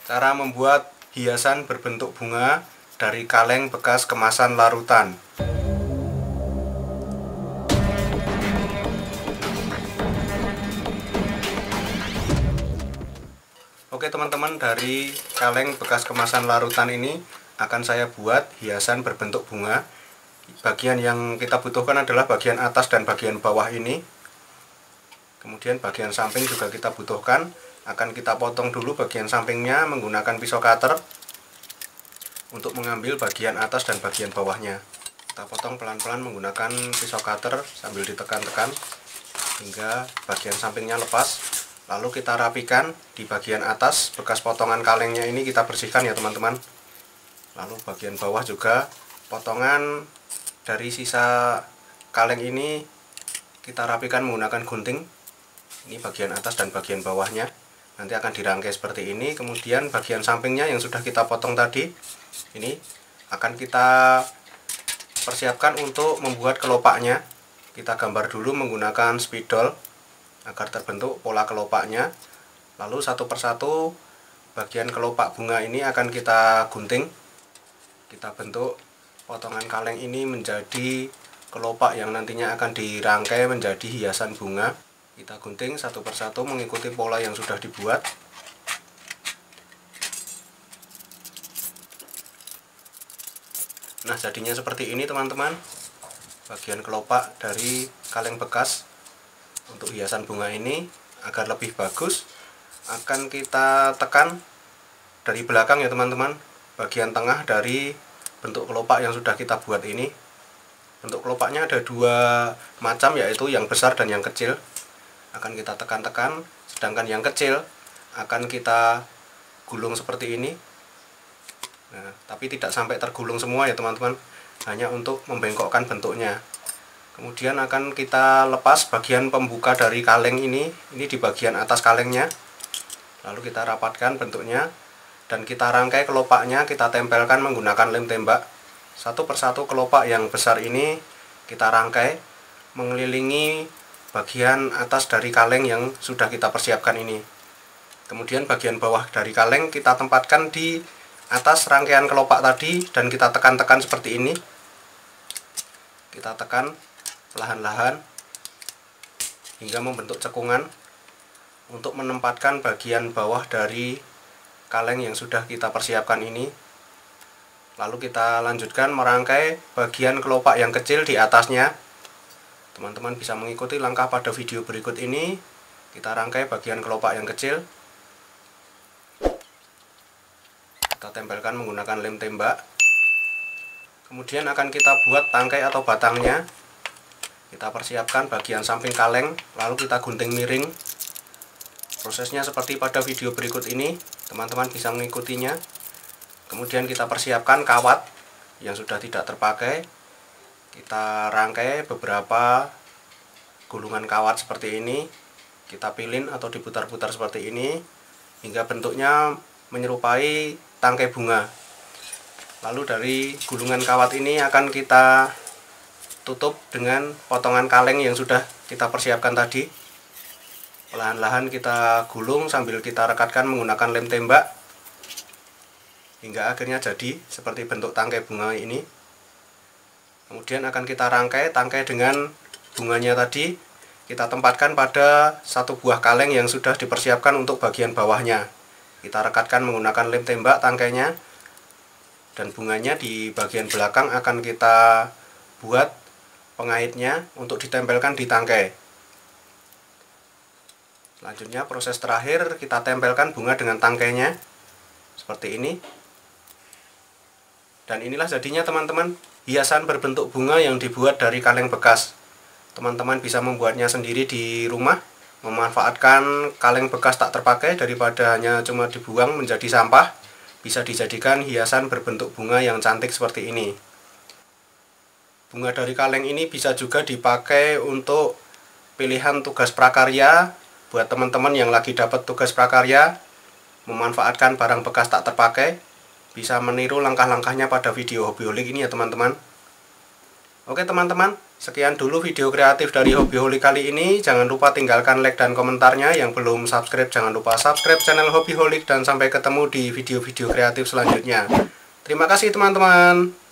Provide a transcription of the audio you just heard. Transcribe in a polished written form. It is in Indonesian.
Cara membuat hiasan berbentuk bunga dari kaleng bekas kemasan larutan. Oke teman-teman, dari kaleng bekas kemasan larutan ini akan saya buat hiasan berbentuk bunga. Bagian yang kita butuhkan adalah bagian atas dan bagian bawah ini. Kemudian bagian samping juga kita butuhkan. Akan kita potong dulu bagian sampingnya menggunakan pisau cutter untuk mengambil bagian atas dan bagian bawahnya. Kita potong pelan-pelan menggunakan pisau cutter sambil ditekan-tekan hingga bagian sampingnya lepas. Lalu kita rapikan di bagian atas, bekas potongan kalengnya ini kita bersihkan ya teman-teman. Lalu bagian bawah juga, potongan dari sisa kaleng ini kita rapikan menggunakan gunting. Ini bagian atas dan bagian bawahnya. Nanti akan dirangkai seperti ini. Kemudian bagian sampingnya yang sudah kita potong tadi, ini akan kita persiapkan untuk membuat kelopaknya. Kita gambar dulu menggunakan spidol agar terbentuk pola kelopaknya. Lalu satu persatu bagian kelopak bunga ini akan kita gunting. Kita bentuk potongan kaleng ini menjadi kelopak yang nantinya akan dirangkai menjadi hiasan bunga. Kita gunting satu persatu mengikuti pola yang sudah dibuat. Nah, jadinya seperti ini teman-teman, bagian kelopak dari kaleng bekas untuk hiasan bunga ini. Agar lebih bagus, akan kita tekan dari belakang ya teman-teman, bagian tengah dari bentuk kelopak yang sudah kita buat ini. Bentuk kelopaknya ada dua macam, yaitu yang besar dan yang kecil. Akan kita tekan-tekan, sedangkan yang kecil akan kita gulung seperti ini. Nah, tapi tidak sampai tergulung semua ya teman-teman, hanya untuk membengkokkan bentuknya. Kemudian akan kita lepas bagian pembuka dari kaleng ini di bagian atas kalengnya. Lalu kita rapatkan bentuknya dan kita rangkai kelopaknya, kita tempelkan menggunakan lem tembak. Satu persatu kelopak yang besar ini kita rangkai mengelilingi bagian atas dari kaleng yang sudah kita persiapkan ini. Kemudian bagian bawah dari kaleng kita tempatkan di atas rangkaian kelopak tadi dan kita tekan-tekan seperti ini. Kita tekan perlahan-lahan hingga membentuk cekungan untuk menempatkan bagian bawah dari kaleng yang sudah kita persiapkan ini. Lalu kita lanjutkan merangkai bagian kelopak yang kecil di atasnya. Teman-teman bisa mengikuti langkah pada video berikut ini. Kita rangkai bagian kelopak yang kecil. Kita tempelkan menggunakan lem tembak. Kemudian akan kita buat tangkai atau batangnya. Kita persiapkan bagian samping kaleng, lalu kita gunting miring. Prosesnya seperti pada video berikut ini, teman-teman bisa mengikutinya. Kemudian kita persiapkan kawat yang sudah tidak terpakai. Kita rangkai beberapa gulungan kawat seperti ini. Kita pilin atau diputar-putar seperti ini hingga bentuknya menyerupai tangkai bunga. Lalu dari gulungan kawat ini akan kita tutup dengan potongan kaleng yang sudah kita persiapkan tadi. Perlahan-lahan kita gulung sambil kita rekatkan menggunakan lem tembak hingga akhirnya jadi seperti bentuk tangkai bunga ini. Kemudian akan kita rangkai tangkai dengan bunganya tadi. Kita tempatkan pada satu buah kaleng yang sudah dipersiapkan untuk bagian bawahnya. Kita rekatkan menggunakan lem tembak tangkainya. Dan bunganya di bagian belakang akan kita buat pengaitnya untuk ditempelkan di tangkai. Selanjutnya proses terakhir, kita tempelkan bunga dengan tangkainya seperti ini. Dan inilah jadinya teman-teman, hiasan berbentuk bunga yang dibuat dari kaleng bekas. Teman-teman bisa membuatnya sendiri di rumah, memanfaatkan kaleng bekas tak terpakai daripada hanya cuma dibuang menjadi sampah. Bisa dijadikan hiasan berbentuk bunga yang cantik seperti ini. Bunga dari kaleng ini bisa juga dipakai untuk pilihan tugas prakarya. Buat teman-teman yang lagi dapat tugas prakarya, memanfaatkan barang bekas tak terpakai, bisa meniru langkah-langkahnya pada video Hobbyholic ini ya teman-teman. Oke teman-teman, Sekian dulu video kreatif dari Hobbyholic kali ini. Jangan lupa tinggalkan like dan komentarnya. Yang belum subscribe jangan lupa subscribe channel Hobbyholic. Dan sampai ketemu di video-video kreatif selanjutnya. Terima kasih teman-teman.